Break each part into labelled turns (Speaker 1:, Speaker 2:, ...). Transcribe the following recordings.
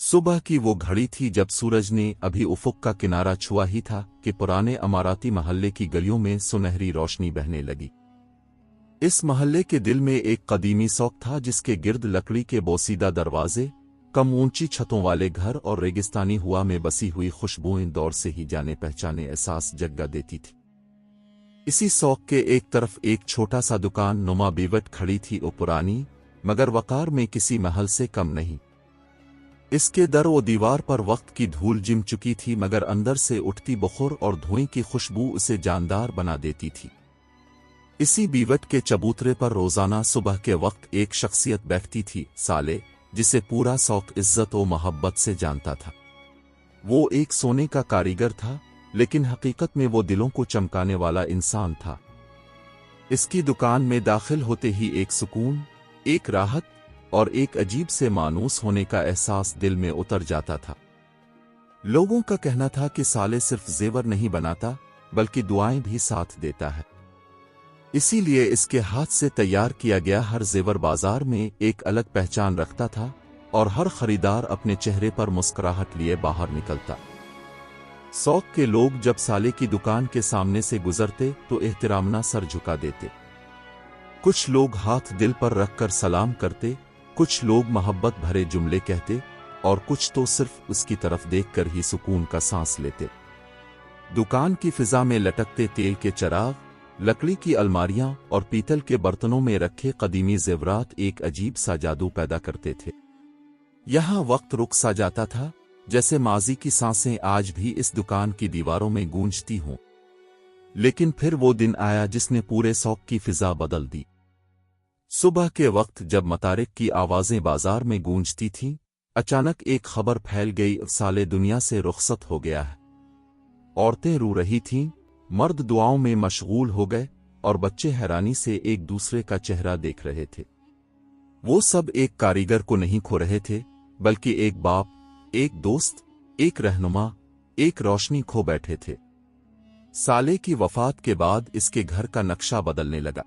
Speaker 1: सुबह की वो घड़ी थी जब सूरज ने अभी उफुक का किनारा छुआ ही था कि पुराने अमाराती महल्ले की गलियों में सुनहरी रोशनी बहने लगी। इस महल्ले के दिल में एक कदीमी सौक था जिसके गिर्द लकड़ी के बोसीदा दरवाजे, कम ऊंची छतों वाले घर और रेगिस्तानी हुआ में बसी हुई खुशबुएं दौर से ही जाने पहचाने एहसास जगा देती थी। इसी सौक के एक तरफ एक छोटा सा दुकान नुमा बीवट खड़ी थी, वो पुरानी मगर वकार में किसी महल से कम नहीं। इसके दर व दीवार पर वक्त की धूल जिम चुकी थी, मगर अंदर से उठती बुखुर और धुएं की खुशबू उसे जानदार बना देती थी। इसी बीवट के चबूतरे पर रोजाना सुबह के वक्त एक शख्सियत बैठती थी, साले, जिसे पूरा शौक इज्जत व मोहब्बत से जानता था। वो एक सोने का कारीगर था, लेकिन हकीकत में वो दिलों को चमकाने वाला इंसान था। इसकी दुकान में दाखिल होते ही एक सुकून, एक राहत और एक अजीब से मानूस होने का एहसास दिल में उतर जाता था। लोगों का कहना था कि साले सिर्फ जेवर नहीं बनाता बल्कि दुआएं भी साथ देता है। इसीलिए इसके हाथ से तैयार किया गया हर जेवर बाजार में एक अलग पहचान रखता था और हर खरीदार अपने चेहरे पर मुस्कुराहट लिए बाहर निकलता। शौक के लोग जब साले की दुकान के सामने से गुजरते तो एहतरामना सर झुका देते। कुछ लोग हाथ दिल पर रखकर सलाम करते, कुछ लोग मोहब्बत भरे जुमले कहते और कुछ तो सिर्फ उसकी तरफ देखकर ही सुकून का सांस लेते। दुकान की फिजा में लटकते तेल के चिराग, लकड़ी की अलमारियां और पीतल के बर्तनों में रखे कदीमी जेवरात एक अजीब सा जादू पैदा करते थे। यहां वक्त रुक सा जाता था, जैसे माजी की सांसें आज भी इस दुकान की दीवारों में गूंजती हों। लेकिन फिर वो दिन आया जिसने पूरे शौक की फिजा बदल दी। सुबह के वक्त जब मतारिक की आवाजें बाजार में गूंजती थीं, अचानक एक खबर फैल गई, साले दुनिया से रुखसत हो गया है। औरतें रो रही थीं, मर्द दुआओं में मशगूल हो गए और बच्चे हैरानी से एक दूसरे का चेहरा देख रहे थे। वो सब एक कारीगर को नहीं खो रहे थे, बल्कि एक बाप, एक दोस्त, एक रहनुमा, एक रोशनी खो बैठे थे। साले की वफात के बाद इसके घर का नक्शा बदलने लगा।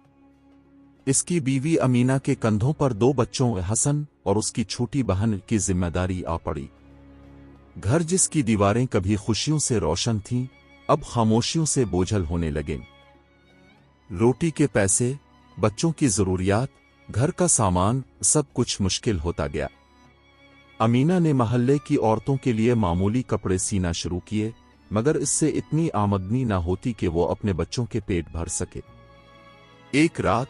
Speaker 1: इसकी बीवी अमीना के कंधों पर दो बच्चों हसन और उसकी छोटी बहन की जिम्मेदारी आ पड़ी। घर जिसकी दीवारें कभी खुशियों से रोशन थीं, अब खामोशियों से बोझल होने लगे। रोटी के पैसे, बच्चों की जरूरियात, घर का सामान, सब कुछ मुश्किल होता गया। अमीना ने महल्ले की औरतों के लिए मामूली कपड़े सीना शुरू किए, मगर इससे इतनी आमदनी ना होती कि वो अपने बच्चों के पेट भर सके। एक रात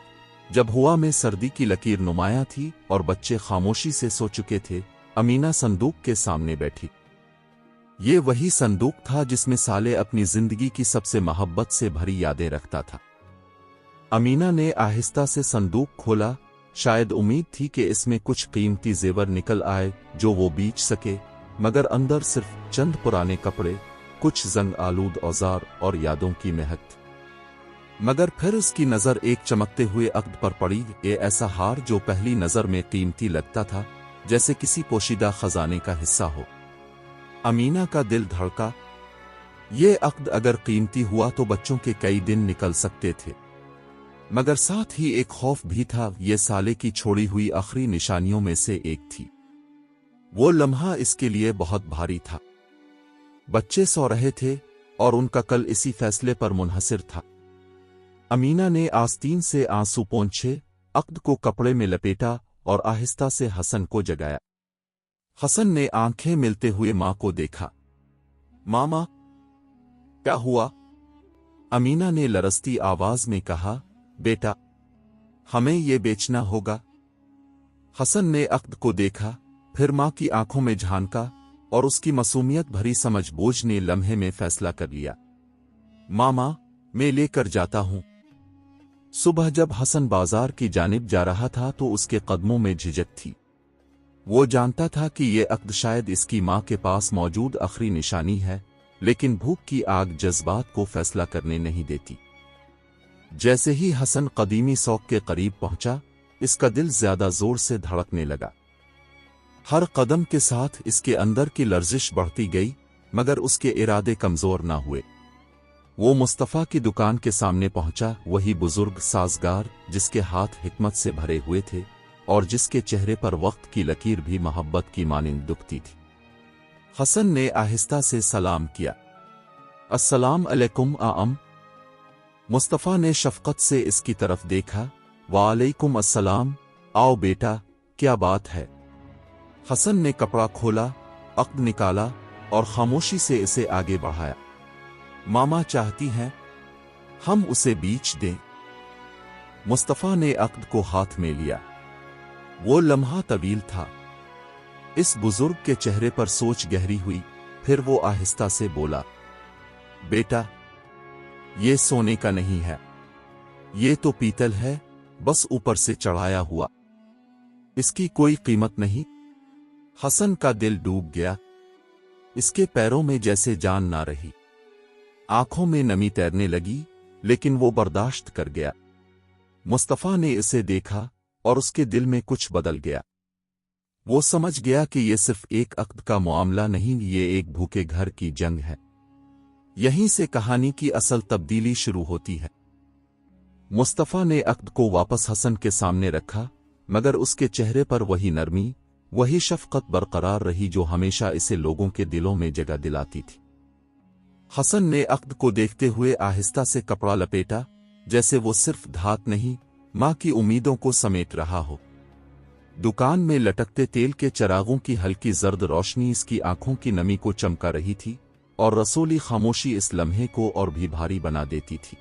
Speaker 1: जब हुआ में सर्दी की लकीर नुमाया थी और बच्चे खामोशी से सो चुके थे, अमीना संदूक के सामने बैठी। ये वही संदूक था जिसमें साले अपनी जिंदगी की सबसे मोहब्बत से भरी यादें रखता था। अमीना ने आहिस्ता से संदूक खोला, शायद उम्मीद थी कि इसमें कुछ कीमती जेवर निकल आए जो वो बेच सके, मगर अंदर सिर्फ चंद पुराने कपड़े, कुछ जंग आलूद औजार और यादों की महक। मगर फिर उसकी नजर एक चमकते हुए अक्द पर पड़ी, ये ऐसा हार जो पहली नजर में कीमती लगता था, जैसे किसी पोशीदा खजाने का हिस्सा हो। अमीना का दिल धड़का। ये अक्द अगर कीमती हुआ तो बच्चों के कई दिन निकल सकते थे, मगर साथ ही एक खौफ भी था, ये साले की छोड़ी हुई आखिरी निशानियों में से एक थी। वो लम्हा इसके लिए बहुत भारी था। बच्चे सो रहे थे और उनका कल इसी फैसले पर मुनहसिर था। अमीना ने आस्तीन से आंसू पोंछे, अक्द को कपड़े में लपेटा और आहिस्ता से हसन को जगाया। हसन ने आंखें मिलते हुए मां को देखा। मामा, क्या हुआ? अमीना ने लरसती आवाज में कहा, बेटा, हमें ये बेचना होगा। हसन ने अक्द को देखा, फिर मां की आंखों में झांका और उसकी मासूमियत भरी समझबूझ ने लम्हे में फैसला कर लिया। मामा, मैं लेकर जाता हूं। सुबह जब हसन बाजार की जानिब जा रहा था तो उसके कदमों में झिझक थी। वो जानता था कि ये अक्द शायद इसकी मां के पास मौजूद आखिरी निशानी है, लेकिन भूख की आग जज्बात को फैसला करने नहीं देती। जैसे ही हसन कदीमी शौक के करीब पहुंचा, इसका दिल ज्यादा जोर से धड़कने लगा। हर कदम के साथ इसके अंदर की लर्जिश बढ़ती गई, मगर उसके इरादे कमजोर ना हुए। वो मुस्तफा की दुकान के सामने पहुंचा, वही बुजुर्ग साजगार जिसके हाथ हिकमत से भरे हुए थे और जिसके चेहरे पर वक्त की लकीर भी मोहब्बत की मानिंद दुखती थी। हसन ने आहिस्ता से सलाम किया। अस्सलाम अलैकुम आम। मुस्तफ़ा ने शफ़क़त से इसकी तरफ देखा। वालेकुम अस्सलाम, आओ बेटा, क्या बात है? हसन ने कपड़ा खोला, अक़्द निकाला और खामोशी से इसे आगे बढ़ाया। मामा चाहती हैं हम उसे बीच दें। मुस्तफ़ा ने अक़्द को हाथ में लिया। वो लम्हा तवील था। इस बुजुर्ग के चेहरे पर सोच गहरी हुई। फिर वो आहिस्ता से बोला, बेटा, ये सोने का नहीं है, ये तो पीतल है, बस ऊपर से चढ़ाया हुआ। इसकी कोई कीमत नहीं। हसन का दिल डूब गया। इसके पैरों में जैसे जान ना रही। आंखों में नमी तैरने लगी, लेकिन वो बर्दाश्त कर गया। मुस्तफ़ा ने इसे देखा और उसके दिल में कुछ बदल गया। वो समझ गया कि ये सिर्फ एक अक़्द का मामला नहीं, ये एक भूखे घर की जंग है। यहीं से कहानी की असल तब्दीली शुरू होती है। मुस्तफ़ा ने अक़्द को वापस हसन के सामने रखा, मगर उसके चेहरे पर वही नरमी, वही शफ़क़त बरकरार रही जो हमेशा इसे लोगों के दिलों में जगह दिलाती थी। हसन ने अक़्द को देखते हुए आहिस्ता से कपड़ा लपेटा, जैसे वो सिर्फ धात नहीं, माँ की उम्मीदों को समेट रहा हो। दुकान में लटकते तेल के चिरागों की हल्की जर्द रोशनी इसकी आंखों की नमी को चमका रही थी, और रसूली खामोशी इस लम्हे को और भी भारी बना देती थी।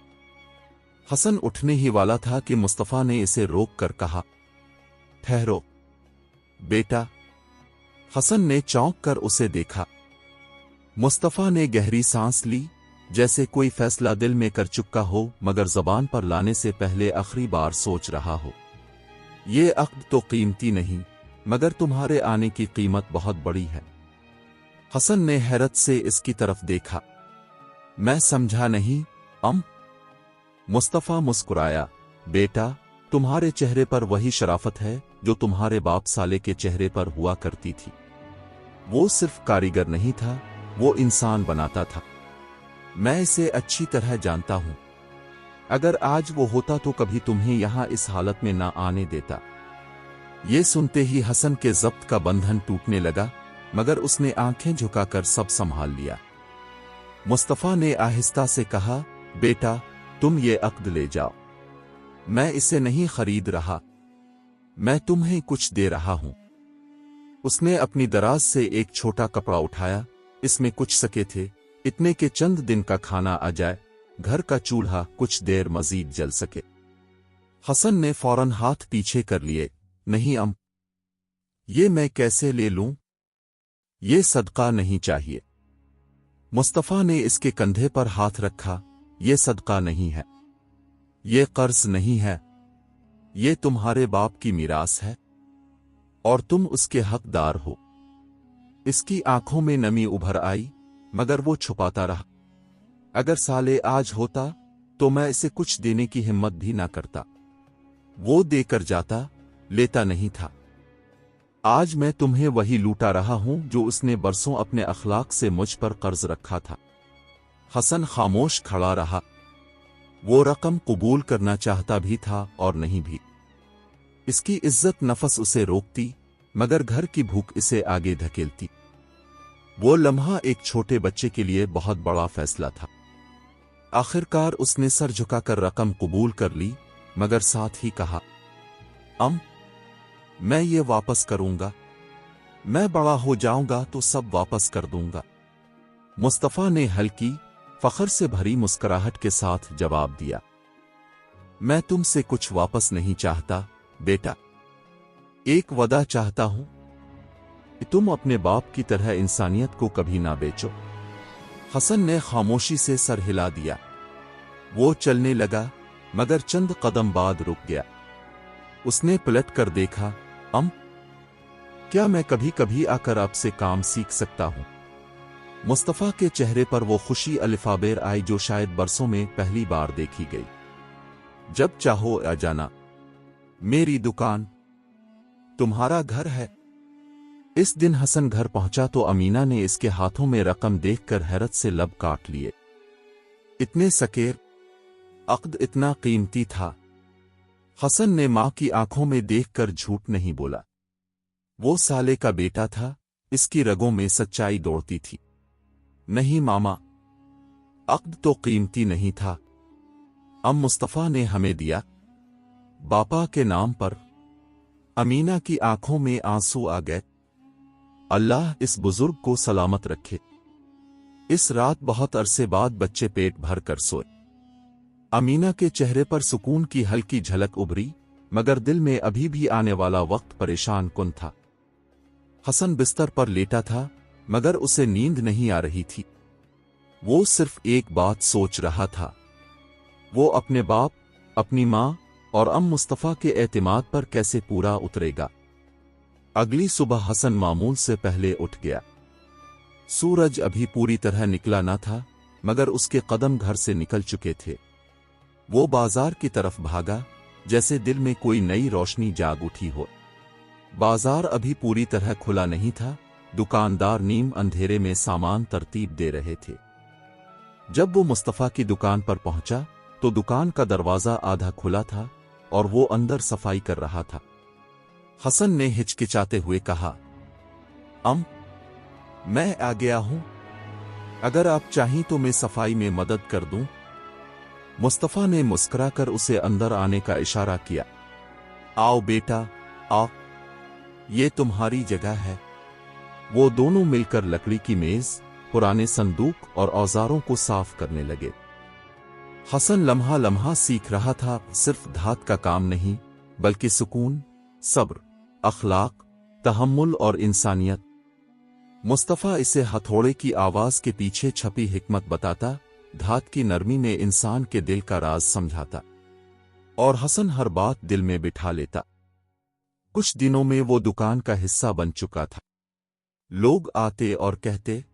Speaker 1: हसन उठने ही वाला था कि मुस्तफ़ा ने इसे रोक कर कहा, ठहरो बेटा। हसन ने चौंक कर उसे देखा। मुस्तफ़ा ने गहरी सांस ली, जैसे कोई फैसला दिल में कर चुका हो मगर ज़बान पर लाने से पहले आखिरी बार सोच रहा हो। ये अक़्द तो कीमती नहीं, मगर तुम्हारे आने की कीमत बहुत बड़ी है। हसन ने हैरत से इसकी तरफ देखा। मैं समझा नहीं अम। मुस्तफ़ा मुस्कुराया। बेटा, तुम्हारे चेहरे पर वही शराफत है जो तुम्हारे बाप साले के चेहरे पर हुआ करती थी। वो सिर्फ कारीगर नहीं था, वो इंसान बनाता था। मैं इसे अच्छी तरह जानता हूं। अगर आज वो होता तो कभी तुम्हें यहां इस हालत में ना आने देता। ये सुनते ही हसन के ज़ब्त का बंधन टूटने लगा, मगर उसने आंखें झुकाकर सब संभाल लिया। मुस्तफ़ा ने आहिस्ता से कहा, बेटा, तुम ये अक़्द ले जाओ। मैं इसे नहीं खरीद रहा, मैं तुम्हें कुछ दे रहा हूं। उसने अपनी दराज से एक छोटा कपड़ा उठाया। इसमें कुछ सके थे, इतने के चंद दिन का खाना आ जाए, घर का चूल्हा कुछ देर मजीद जल सके। हसन ने फौरन हाथ पीछे कर लिए। नहीं अम, ये मैं कैसे ले लूं? ये सदका नहीं चाहिए। मुस्तफ़ा ने इसके कंधे पर हाथ रखा। ये सदका नहीं है, ये कर्ज नहीं है, ये तुम्हारे बाप की मीरास है और तुम उसके हकदार हो। इसकी आंखों में नमी उभर आई, मगर वो छुपाता रहा। अगर साले आज होता तो मैं इसे कुछ देने की हिम्मत भी ना करता। वो देकर जाता, लेता नहीं था। आज मैं तुम्हें वही लूटा रहा हूं जो उसने बरसों अपने अखलाक से मुझ पर कर्ज रखा था। हसन खामोश खड़ा रहा। वो रकम कबूल करना चाहता भी था और नहीं भी। इसकी इज्जत नफस उसे रोकती, मगर घर की भूख इसे आगे धकेलती। वो लम्हा एक छोटे बच्चे के लिए बहुत बड़ा फैसला था। आखिरकार उसने सर झुकाकर रकम कबूल कर ली, मगर साथ ही कहा, मैं ये वापस करूंगा। मैं बड़ा हो जाऊंगा तो सब वापस कर दूंगा। मुस्तफ़ा ने हल्की, फख्र से भरी मुस्कुराहट के साथ जवाब दिया, मैं तुमसे कुछ वापस नहीं चाहता बेटा। एक वदा चाहता हूं कि तुम अपने बाप की तरह इंसानियत को कभी ना बेचो। हसन ने खामोशी से सर हिला दिया। वो चलने लगा, मगर चंद कदम बाद रुक गया। उसने पलट कर देखा। क्या मैं कभी कभी आकर आपसे काम सीख सकता हूं? मुस्तफ़ा के चेहरे पर वो खुशी अलिफाबेर आई जो शायद बरसों में पहली बार देखी गई। जब चाहो आ जाना, मेरी दुकान तुम्हारा घर है। इस दिन हसन घर पहुंचा तो अमीना ने इसके हाथों में रकम देखकर हैरत से लब काट लिए। इतने सकेर, अक़्द इतना कीमती था। हसन ने मां की आंखों में देखकर झूठ नहीं बोला। वो साले का बेटा था, इसकी रगों में सच्चाई दौड़ती थी। नहीं मामा, अक्द तो कीमती नहीं था, मुस्तफा ने हमें दिया, बापा के नाम पर। अमीना की आंखों में आंसू आ गए। अल्लाह इस बुजुर्ग को सलामत रखे। इस रात बहुत अरसे बाद बच्चे पेट भर कर सोए। अमीना के चेहरे पर सुकून की हल्की झलक उभरी, मगर दिल में अभी भी आने वाला वक्त परेशान कुन था। हसन बिस्तर पर लेटा था, मगर उसे नींद नहीं आ रही थी। वो सिर्फ एक बात सोच रहा था, वो अपने बाप, अपनी माँ और मुस्तफा के एतमाद पर कैसे पूरा उतरेगा। अगली सुबह हसन मामूल से पहले उठ गया। सूरज अभी पूरी तरह निकला न था, मगर उसके कदम घर से निकल चुके थे। वो बाजार की तरफ भागा, जैसे दिल में कोई नई रोशनी जाग उठी हो। बाजार अभी पूरी तरह खुला नहीं था, दुकानदार नीम अंधेरे में सामान तरतीब दे रहे थे। जब वो मुस्तफा की दुकान पर पहुंचा तो दुकान का दरवाजा आधा खुला था और वो अंदर सफाई कर रहा था। हसन ने हिचकिचाते हुए कहा, मैं आ गया हूं, अगर आप चाहें तो मैं सफाई में मदद कर दूं। मुस्तफा ने मुस्कुराकर उसे अंदर आने का इशारा किया। आओ बेटा, आओ, ये तुम्हारी जगह है। वो दोनों मिलकर लकड़ी की मेज, पुराने संदूक और औजारों को साफ करने लगे। हसन लम्हा लम्हा सीख रहा था, सिर्फ धात का काम नहीं, बल्कि सुकून, सब्र, अखलाक, तहम्मुल और इंसानियत। मुस्तफा इसे हथौड़े की आवाज के पीछे छपी हिकमत बताता, धात की नरमी में इंसान के दिल का राज समझाता, और हसन हर बात दिल में बिठा लेता। कुछ दिनों में वो दुकान का हिस्सा बन चुका था। लोग आते और कहते,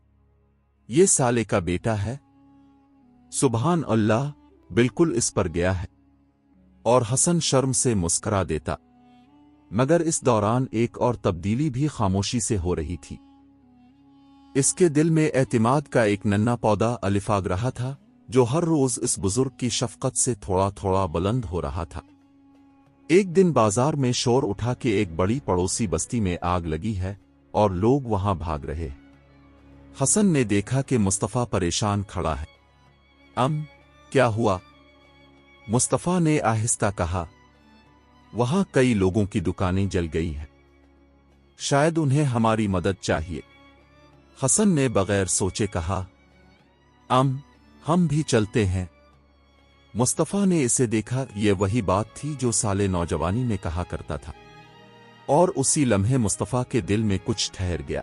Speaker 1: ये साले का बेटा है, सुभान अल्लाह, बिल्कुल इस पर गया है। और हसन शर्म से मुस्करा देता। मगर इस दौरान एक और तब्दीली भी खामोशी से हो रही थी। इसके दिल में एतिमाद का एक नन्हा पौधा अलिफाग रहा था, जो हर रोज इस बुजुर्ग की शफकत से थोड़ा थोड़ा बुलंद हो रहा था। एक दिन बाजार में शोर उठा कि एक बड़ी पड़ोसी बस्ती में आग लगी है और लोग वहां भाग रहे हैं। हसन ने देखा कि मुस्तफा परेशान खड़ा है। क्या हुआ? मुस्तफा ने आहिस्ता कहा। वहां कई लोगों की दुकानें जल गई हैं, शायद उन्हें हमारी मदद चाहिए। हसन ने बगैर सोचे कहा, हम भी चलते हैं। मुस्तफा ने इसे देखा, यह वही बात थी जो साले नौजवानी में कहा करता था, और उसी लम्हे मुस्तफा के दिल में कुछ ठहर गया।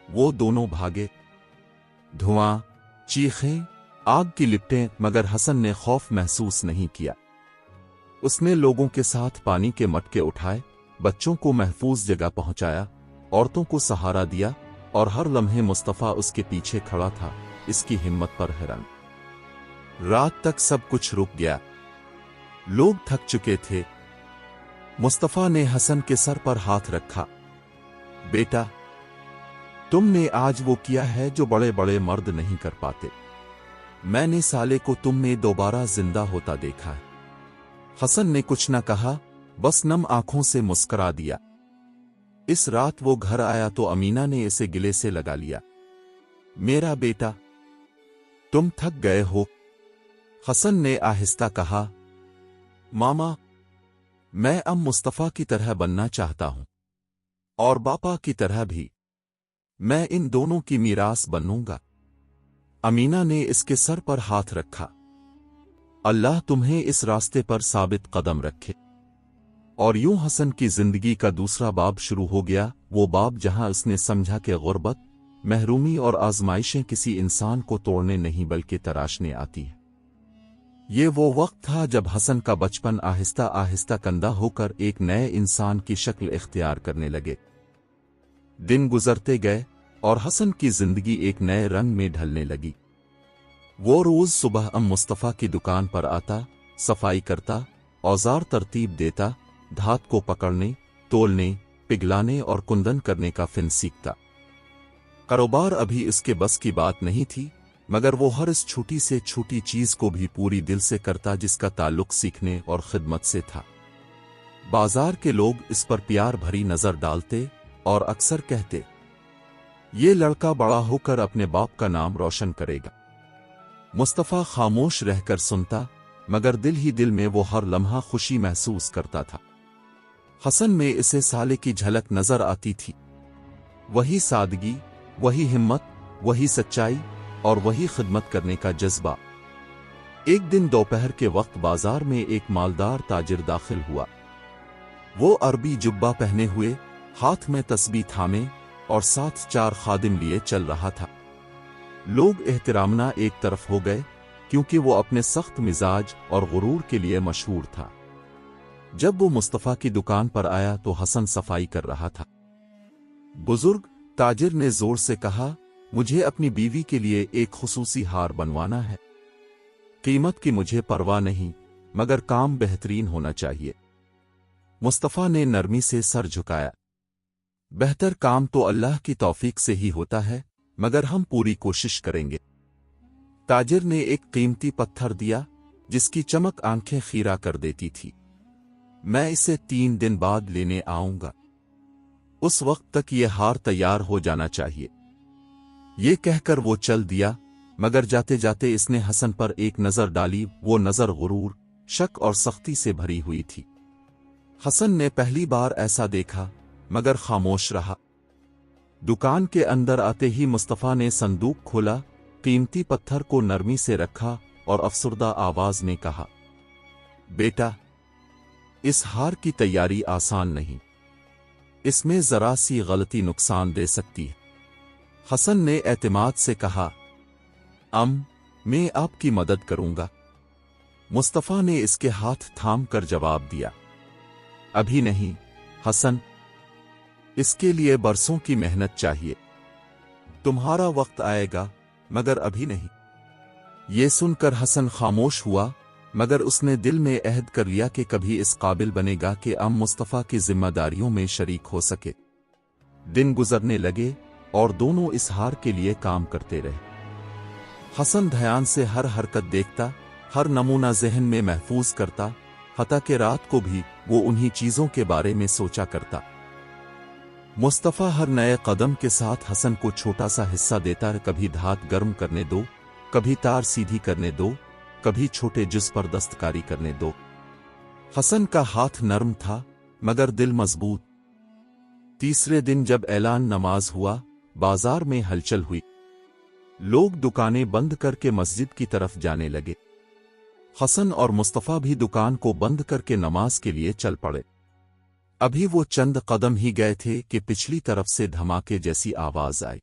Speaker 1: वो दोनों भागे। धुआं, चीखें, आग की लिपटें, मगर हसन ने खौफ महसूस नहीं किया। उसने लोगों के साथ पानी के मटके उठाए, बच्चों को महफूज जगह पहुंचाया, औरतों को सहारा दिया, और हर लम्हे मुस्तफा उसके पीछे खड़ा था, इसकी हिम्मत पर हैरान। रात तक सब कुछ रुक गया। लोग थक चुके थे। मुस्तफा ने हसन के सर पर हाथ रखा। बेटा, तुमने आज वो किया है जो बड़े बड़े मर्द नहीं कर पाते। मैंने साले को तुम में दोबारा जिंदा होता देखा है। हसन ने कुछ न कहा, बस नम आंखों से मुस्कुरा दिया। इस रात वो घर आया तो अमीना ने इसे गिले से लगा लिया। मेरा बेटा, तुम थक गए हो। हसन ने आहिस्ता कहा, मामा, मैं अब मुस्तफा की तरह बनना चाहता हूं, और बापा की तरह भी। मैं इन दोनों की मीरास बनूंगा। अमीना ने इसके सर पर हाथ रखा। अल्लाह तुम्हें इस रास्ते पर साबित कदम रखे। और यूं हसन की जिंदगी का दूसरा बाब शुरू हो गया, वो बाब जहां उसने समझा कि गुर्बत, महरूमी और आजमाइशें किसी इंसान को तोड़ने नहीं बल्कि तराशने आती हैं। ये वो वक्त था जब हसन का बचपन आहिस्ता आहिस्ता कंधा होकर एक नए इंसान की शक्ल इख्तियार करने लगे। दिन गुजरते गए और हसन की जिंदगी एक नए रंग में ढलने लगी। वो रोज सुबह मुस्तफा की दुकान पर आता, सफाई करता, औजार तरतीब देता, धात को पकड़ने, तोलने, पिघलाने और कुंदन करने का फिन सीखता। कारोबार अभी इसके बस की बात नहीं थी, मगर वो हर इस छोटी से छोटी चीज को भी पूरी दिल से करता जिसका ताल्लुक सीखने और खिदमत से था। बाजार के लोग इस पर प्यार भरी नजर डालते और अक्सर कहते, ये लड़का बड़ा होकर अपने बाप का नाम रोशन करेगा। मुस्तफा खामोश रहकर सुनता, मगर दिल ही दिल में वो हर लम्हा खुशी महसूस करता था। हसन में इसे साले की झलक नजर आती थी। वही सादगी, वही हिम्मत, वही सच्चाई और वही खिदमत करने का जज्बा। एक दिन दोपहर के वक्त बाजार में एक मालदार ताजिर दाखिल हुआ। वो अरबी जुब्बा पहने हुए, हाथ में तस्बीह थामे और साथ 4 खादिम लिए चल रहा था। लोग एहतरामना एक तरफ हो गए, क्योंकि वो अपने सख्त मिजाज और गुरूर के लिए मशहूर था। जब वो मुस्तफा की दुकान पर आया तो हसन सफाई कर रहा था। बुजुर्ग, ताजिर ने जोर से कहा, मुझे अपनी बीवी के लिए एक खुसूसी हार बनवाना है। कीमत की मुझे परवाह नहीं, मगर काम बेहतरीन होना चाहिए। मुस्तफा ने नरमी से सर झुकाया। बेहतर काम तो अल्लाह की तौफीक से ही होता है, मगर हम पूरी कोशिश करेंगे। ताजिर ने एक कीमती पत्थर दिया, जिसकी चमक आंखें खीरा कर देती थी। मैं इसे 3 दिन बाद लेने आऊंगा। उस वक्त तक ये हार तैयार हो जाना चाहिए। ये कहकर वो चल दिया, मगर जाते जाते इसने हसन पर एक नजर डाली। वो नजर गुरूर, शक और सख्ती से भरी हुई थी। हसन ने पहली बार ऐसा देखा, मगर खामोश रहा। दुकान के अंदर आते ही मुस्तफा ने संदूक खोला, कीमती पत्थर को नरमी से रखा और अफसुर्दा आवाज में कहा, बेटा, इस हार की तैयारी आसान नहीं। इसमें जरा सी गलती नुकसान दे सकती है। हसन ने एतमाद से कहा, मैं आपकी मदद करूंगा। मुस्तफा ने इसके हाथ थाम कर जवाब दिया, अभी नहीं हसन, इसके लिए बरसों की मेहनत चाहिए। तुम्हारा वक्त आएगा, मगर अभी नहीं। ये सुनकर हसन खामोश हुआ, मगर उसने दिल में अहद कर लिया कि कभी इस काबिल बनेगा कि मुस्तफा की जिम्मेदारियों में शरीक हो सके। दिन गुजरने लगे और दोनों इस हार के लिए काम करते रहे। हसन ध्यान से हर हरकत देखता, हर नमूना ज़हन में महफूज करता, हत्ता कि रात को भी वो उन्हीं चीज़ों के बारे में सोचा करता। मुस्तफा हर नए कदम के साथ हसन को छोटा सा हिस्सा देता, कभी धात गर्म करने दो, कभी तार सीधी करने दो, कभी छोटे जुज पर दस्तकारी करने दो। हसन का हाथ नरम था, मगर दिल मजबूत। तीसरे दिन जब ऐलान नमाज हुआ, बाजार में हलचल हुई। लोग दुकानें बंद करके मस्जिद की तरफ जाने लगे। हसन और मुस्तफा भी दुकान को बंद करके नमाज के लिए चल पड़े। अभी वो चंद कदम ही गए थे कि पिछली तरफ से धमाके जैसी आवाज आई।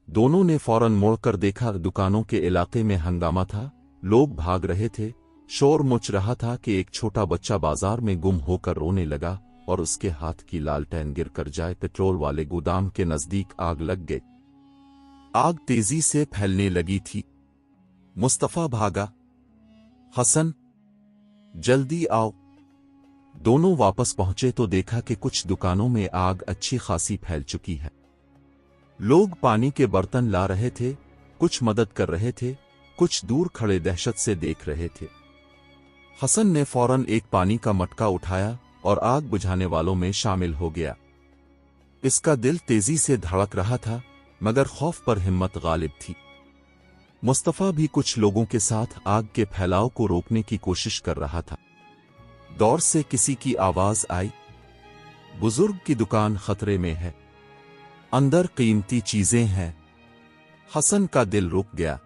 Speaker 1: दोनों ने फौरन मुड़कर देखा, दुकानों के इलाके में हंगामा था। लोग भाग रहे थे, शोर मच रहा था कि एक छोटा बच्चा बाजार में गुम होकर रोने लगा और उसके हाथ की लालटेन गिर कर जाए। पेट्रोल वाले गोदाम के नजदीक आग लग गई। आग तेजी से फैलने लगी थी। मुस्तफा भागा, हसन, जल्दी आओ। दोनों वापस पहुंचे तो देखा कि कुछ दुकानों में आग अच्छी खासी फैल चुकी है। लोग पानी के बर्तन ला रहे थे, कुछ मदद कर रहे थे, कुछ दूर खड़े दहशत से देख रहे थे। हसन ने फौरन एक पानी का मटका उठाया और आग बुझाने वालों में शामिल हो गया। इसका दिल तेजी से धड़क रहा था, मगर खौफ पर हिम्मत गालिब थी। मुस्तफा भी कुछ लोगों के साथ आग के फैलाव को रोकने की कोशिश कर रहा था। दौर से किसी की आवाज आई, बुजुर्ग की दुकान खतरे में है, अंदर कीमती चीजें हैं। हसन का दिल रुक गया।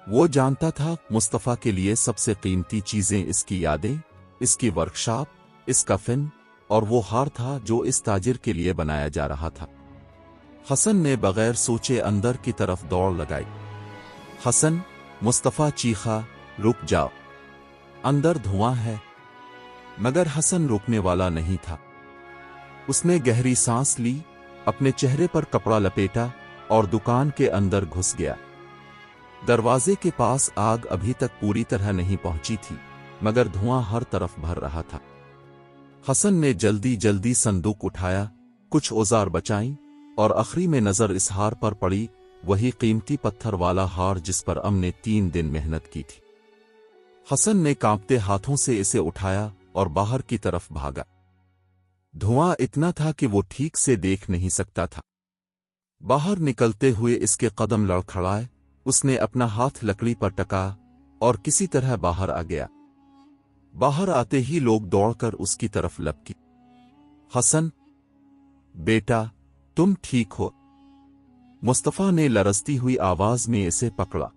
Speaker 1: वो जानता था मुस्तफा के लिए सबसे कीमती चीजें इसकी यादें, इसकी वर्कशॉप, इसका फिन और वो हार था जो इस ताजिर के लिए बनाया जा रहा था। हसन ने बगैर सोचे अंदर की तरफ दौड़ लगाई। हसन, मुस्तफा चीखा, रुक जाओ, अंदर धुआं है। मगर हसन रुकने वाला नहीं था। उसने गहरी सांस ली, अपने चेहरे पर कपड़ा लपेटा और दुकान के अंदर घुस गया। दरवाजे के पास आग अभी तक पूरी तरह नहीं पहुंची थी, मगर धुआं हर तरफ भर रहा था। हसन ने जल्दी जल्दी संदूक उठाया, कुछ औजार बचाई और आखिरी में नजर इस हार पर पड़ी, वही कीमती पत्थर वाला हार जिस पर ने 3 दिन मेहनत की थी। हसन ने कांपते हाथों से इसे उठाया और बाहर की तरफ भागा। धुआं इतना था कि वो ठीक से देख नहीं सकता था। बाहर निकलते हुए इसके कदम लड़खड़ाए। उसने अपना हाथ लकड़ी पर टका और किसी तरह बाहर आ गया। बाहर आते ही लोग दौड़कर उसकी तरफ लपकी। हसन, बेटा, तुम ठीक हो? मुस्तफा ने लरजती हुई आवाज में इसे पकड़ा।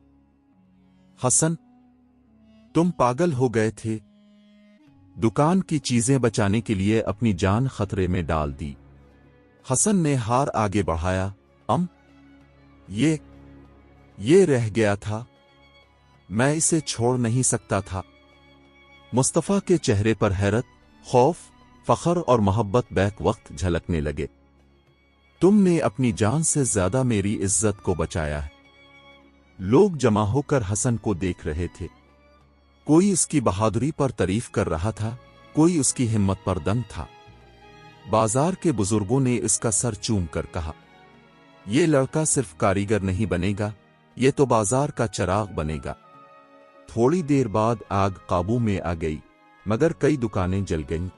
Speaker 1: हसन, तुम पागल हो गए थे? दुकान की चीजें बचाने के लिए अपनी जान खतरे में डाल दी। हसन ने हार आगे बढ़ाया। ये रह गया था, मैं इसे छोड़ नहीं सकता था। मुस्तफा के चेहरे पर हैरत, खौफ, फख्र और मोहब्बत बैक वक्त झलकने लगे। तुमने अपनी जान से ज्यादा मेरी इज्जत को बचाया है। लोग जमा होकर हसन को देख रहे थे। कोई उसकी बहादुरी पर तारीफ कर रहा था, कोई उसकी हिम्मत पर दंग था। बाजार के बुजुर्गों ने इसका सर चूम कर कहा, ये लड़का सिर्फ कारीगर नहीं बनेगा, ये तो बाजार का चिराग बनेगा। थोड़ी देर बाद आग काबू में आ गई, मगर कई दुकानें जल गईं।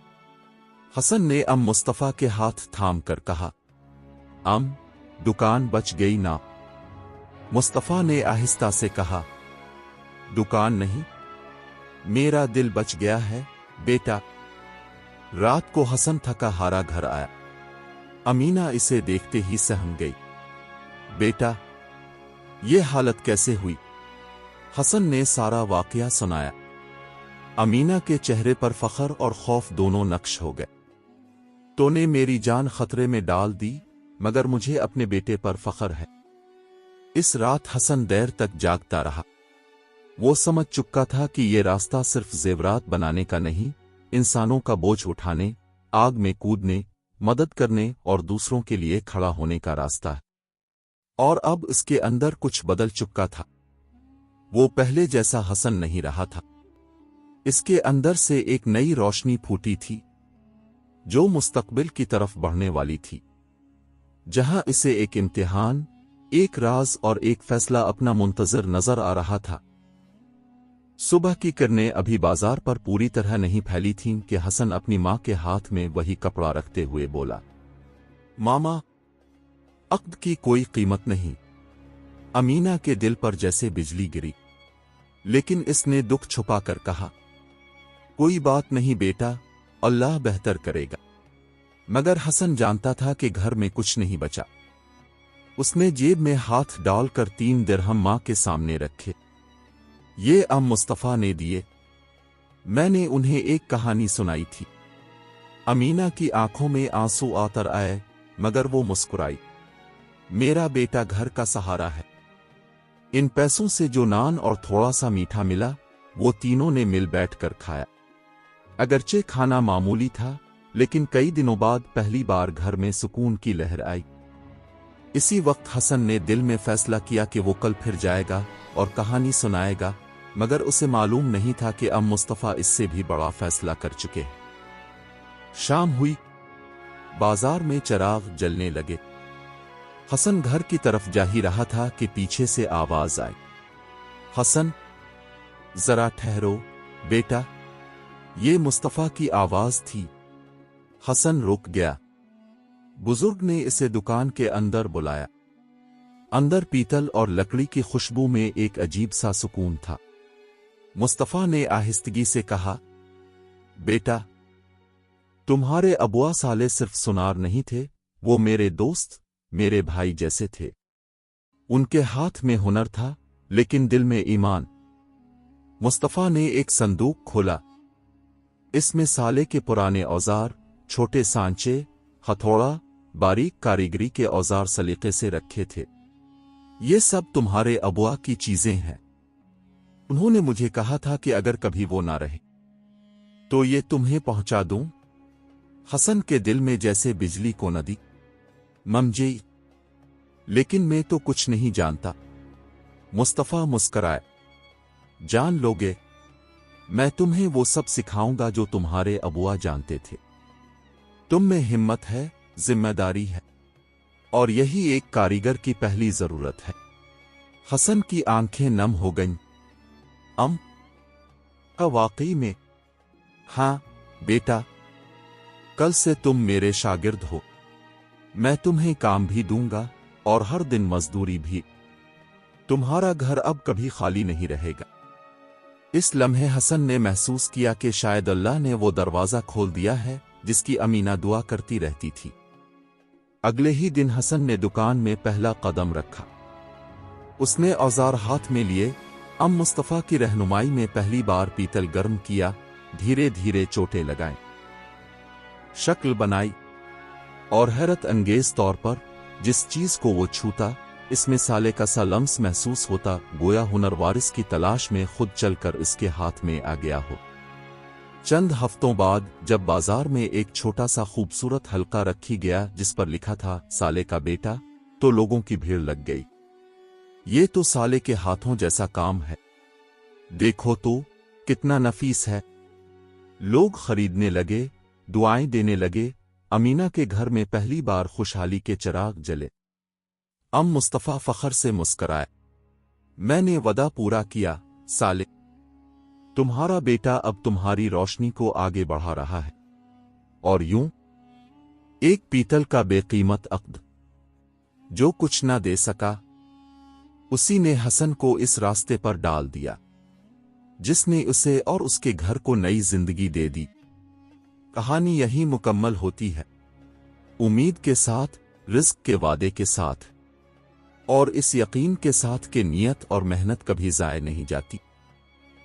Speaker 1: हसन ने मुस्तफा के हाथ थाम कर कहा, दुकान बच गई ना? मुस्तफा ने आहिस्ता से कहा, दुकान नहीं, मेरा दिल बच गया है बेटा। रात को हसन थका हारा घर आया। अमीना इसे देखते ही सहम गई। बेटा, ये हालत कैसे हुई? हसन ने सारा वाकया सुनाया। अमीना के चेहरे पर फख्र और खौफ दोनों नक्श हो गए। तूने मेरी जान खतरे में डाल दी, मगर मुझे अपने बेटे पर फख्र है। इस रात हसन देर तक जागता रहा। वो समझ चुका था कि ये रास्ता सिर्फ जेवरात बनाने का नहीं, इंसानों का बोझ उठाने, आग में कूदने, मदद करने और दूसरों के लिए खड़ा होने का रास्ता है। और अब इसके अंदर कुछ बदल चुका था। वो पहले जैसा हसन नहीं रहा था। इसके अंदर से एक नई रोशनी फूटी थी, जो मुस्तकबिल की तरफ बढ़ने वाली थी, जहां इसे एक इम्तिहान, एक राज और एक फैसला अपना मुंतजर नजर आ रहा था। सुबह की किरणें अभी बाजार पर पूरी तरह नहीं फैली थीं कि हसन अपनी मां के हाथ में वही कपड़ा रखते हुए बोला, मामा, अक्द की कोई कीमत नहीं। अमीना के दिल पर जैसे बिजली गिरी, लेकिन इसने दुख छुपा कर कहा, कोई बात नहीं बेटा, अल्लाह बेहतर करेगा। मगर हसन जानता था कि घर में कुछ नहीं बचा। उसने जेब में हाथ डालकर 3 दिरहम मां के सामने रखे। ये मुस्तफा ने दिए। मैंने उन्हें एक कहानी सुनाई थी। अमीना की आंखों में आंसू आतर आए, मगर वो मुस्कुराई। मेरा बेटा घर का सहारा है। इन पैसों से जो नान और थोड़ा सा मीठा मिला, वो तीनों ने मिल बैठकर खाया। अगरचे खाना मामूली था, लेकिन कई दिनों बाद पहली बार घर में सुकून की लहर आई। इसी वक्त हसन ने दिल में फैसला किया कि वो कल फिर जाएगा और कहानी सुनाएगा, मगर उसे मालूम नहीं था कि अब मुस्तफा इससे भी बड़ा फैसला कर चुके हैं। शाम हुई, बाजार में चिराग जलने लगे। हसन घर की तरफ जा ही रहा था कि पीछे से आवाज आई, हसन, जरा ठहरो बेटा। ये मुस्तफा की आवाज थी। हसन रुक गया। बुजुर्ग ने इसे दुकान के अंदर बुलाया। अंदर पीतल और लकड़ी की खुशबू में एक अजीब सा सुकून था। मुस्तफा ने आहिस्तगी से कहा, बेटा, तुम्हारे अबुआ साले सिर्फ सुनार नहीं थे, वो मेरे दोस्त, मेरे भाई जैसे थे। उनके हाथ में हुनर था, लेकिन दिल में ईमान। मुस्तफा ने एक संदूक खोला। इसमें साले के पुराने औजार, छोटे सांचे, हथौड़ा, बारीक कारीगरी के औजार सलीके से रखे थे। ये सब तुम्हारे अबुआ की चीजें हैं। उन्होंने मुझे कहा था कि अगर कभी वो ना रहे तो ये तुम्हें पहुंचा दूं। हसन के दिल में जैसे बिजली को नदी ममजेई। लेकिन मैं तो कुछ नहीं जानता। मुस्तफा मुस्कराए। जान लोगे, मैं तुम्हें वो सब सिखाऊंगा जो तुम्हारे अबुआ जानते थे। तुम में हिम्मत है, जिम्मेदारी है, और यही एक कारीगर की पहली जरूरत है। हसन की आंखें नम हो गईं। वाकई में? हां बेटा, कल से तुम मेरे शागिर्द हो। मैं तुम्हें काम भी दूंगा, और हर दिन मजदूरी भी। तुम्हारा घर अब कभी खाली नहीं रहेगा। इस लम्हे हसन ने महसूस किया कि शायद अल्लाह ने वो दरवाज़ा खोल दिया है जिसकी अमीना दुआ करती रहती थी। अगले ही दिन हसन ने दुकान में पहला कदम रखा। उसने औजार हाथ में लिए, मुस्तफ़ा की रहनुमाई में पहली बार पीतल गर्म किया, धीरे धीरे चोटें लगाएं, शक्ल बनाई, और हैरत अंगेज तौर पर जिस चीज को वो छूता इसमें साले का सा लम्स महसूस होता, गोया हुनर वारिस की तलाश में खुद चलकर इसके हाथ में आ गया हो। चंद हफ्तों बाद जब बाजार में एक छोटा सा खूबसूरत हल्का रखी गया जिस पर लिखा था साले का बेटा, तो लोगों की भीड़ लग गई। ये तो साले के हाथों जैसा काम है, देखो तो कितना नफीस है। लोग खरीदने लगे, दुआएं देने लगे। अमीना के घर में पहली बार खुशहाली के चिराग जले। मुस्तफ़ा फखर से मुस्कराए, मैंने वदा पूरा किया साले, तुम्हारा बेटा अब तुम्हारी रोशनी को आगे बढ़ा रहा है। और यूं एक पीतल का बेकीमत अक्द जो कुछ ना दे सका, उसी ने हसन को इस रास्ते पर डाल दिया जिसने उसे और उसके घर को नई जिंदगी दे दी। कहानी यहीं मुकम्मल होती है, उम्मीद के साथ, रिस्क के वादे के साथ, और इस यकीन के साथ कि नियत और मेहनत कभी ज़ाय नहीं जाती।